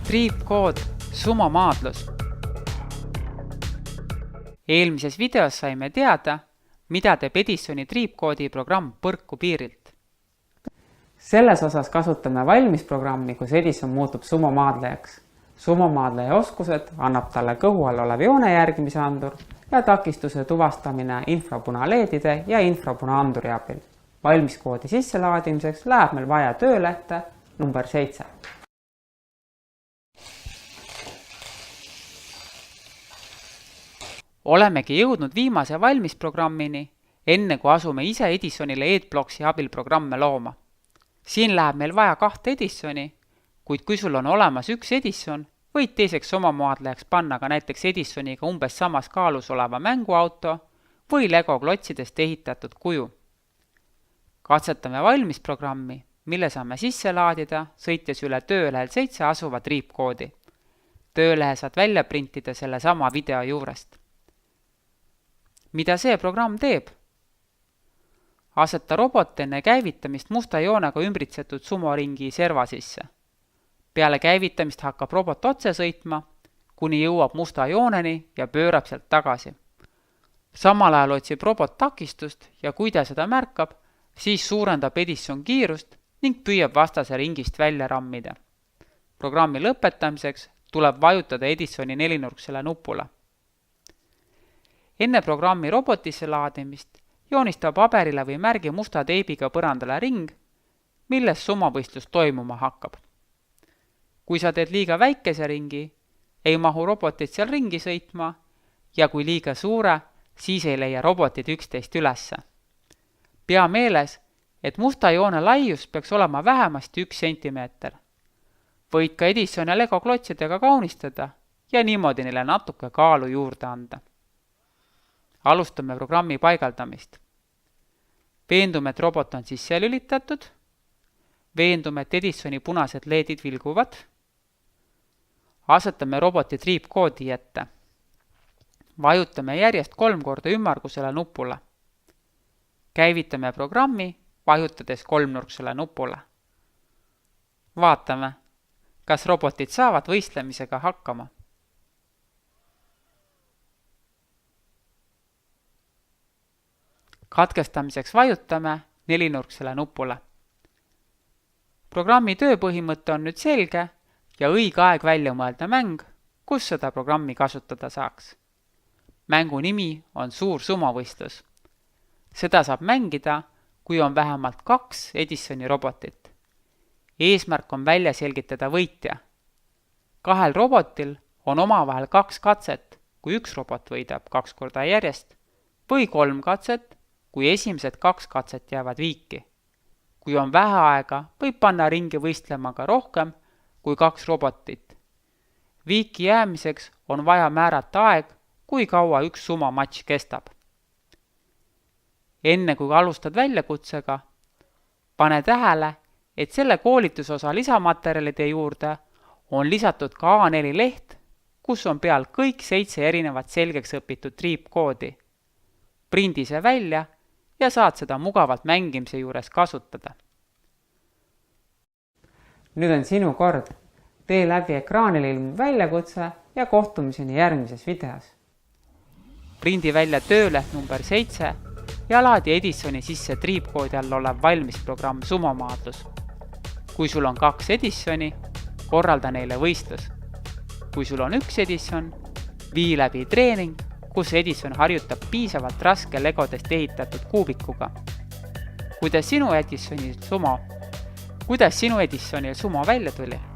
Triipkood Sumo maadlus. Eelmises videos saime teada, mida teeb Edisoni triipkoodi programm põrku piirilt. Selles osas kasutame valmisprogrammi, kus Edison muutub Sumo maadlejaks. Sumo maadleja oskused annab talle kõhu all olev joone järgimise andur ja takistuse tuvastamine infrapunaleedide ja infrapunaanduri abil. Valmiskoodi sisselaadimiseks läheb meil vaja töölehte number 7. Olemegi jõudnud viimase valmisprogrammini, enne kui asume ise Edisonile EdBlocksi abil programme looma. Siin läheb meil vaja 2 Edisoni, kuid kui sul on olemas üks Edison, võid teiseks Sumo-maadlejaks panna ka näiteks Edisoniga umbes samas kaalus oleva mänguauto või Lego klotsidest ehitatud kuju. Katsetame valmisprogrammi, mille saame sisse laadida, sõites üle töölehel 7 asuva triipkoodi. Töölehe saad välja printida selle sama video juurest. Mida see programm teeb? Aseta robot enne käivitamist musta joonega ümbritsetud sumoringi serva sisse. Peale käivitamist hakkab robot otse sõitma, kuni jõuab musta jooneni ja pöörab sealt tagasi. Samal ajal otsib robot takistust ja kui ta seda märkab, siis suurendab Edison kiirust ning püüab vastase ringist välja rammida. Programmi lõpetamiseks tuleb vajutada Edisoni 4-nurksele nupule. Enne programmi robotisse laadimist joonista paberile või märgi musta teibiga põrandale ring, milles sumovõistlus toimuma hakkab. Kui sa teed liiga väikese ringi, ei mahu robotid seal ringi sõitma ja kui liiga suure, siis ei leia robotid üksteist ülesse. Pea meeles, et musta joone laius peaks olema vähemasti 1 sentimeeter. Võid ka Edison ja Lego klotsidega kaunistada ja niimoodi neile natuke kaalu juurde anda. Alustame programmi paigaldamist. Veendume, et robot on sisse lülitatud. Veendume, et Edisoni punased leedid vilguvad. Asetame roboti triipkoodi ette. Vajutame järjest 3 korda ümmargusele nupule. Käivitame programmi, vajutades 3-nurksele nupule. Vaatame, kas robotid saavad võistlemisega hakkama. Katkestamiseks vajutame 4-nurksele nupule. Programmi tööpõhimõte on nüüd selge ja õige aeg välja mõelda mäng, kus seda programmi kasutada saaks. Mängu nimi on Suur sumovõistlus. Seda saab mängida, kui on vähemalt 2 Edisoni robotit. Eesmärk on välja selgitada võitja. 2 robotil on omavahel 2 katset, kui üks robot võidab 2 korda järjest, või 3 katset, kui esimesed 2 katset jäävad viiki. Kui on vähe aega, võib panna ringi võistlema ka rohkem kui 2 robotit. Viiki jäämiseks on vaja määrata aeg, kui kaua üks sumomatš kestab. Enne kui alustad väljakutsega, pane tähele, et selle koolitusosa lisamaterjalide juurde on lisatud ka A4 leht, kus on peal kõik 7 erinevat selgeks õpitud triipkoodi. Prindi see välja ja saad seda mugavalt mängimise juures kasutada. Nüüd on sinu kord. Tee läbi ekraanile ilmuv väljakutse ja kohtumiseni järgmises videos. Prindi välja tööleht number 7 ja laadi Edisoni sisse triipkoodi all olev valmisprogramm Sumo-maadlus. Kui sul on 2 Edisoni, korralda neile võistlus. Kui sul on 1 Edison, vii läbi treening, kus Edison harjutab piisavalt raske legodest ehitatud kuubikuga. Kuidas sinu Edisonil sumo välja tuli?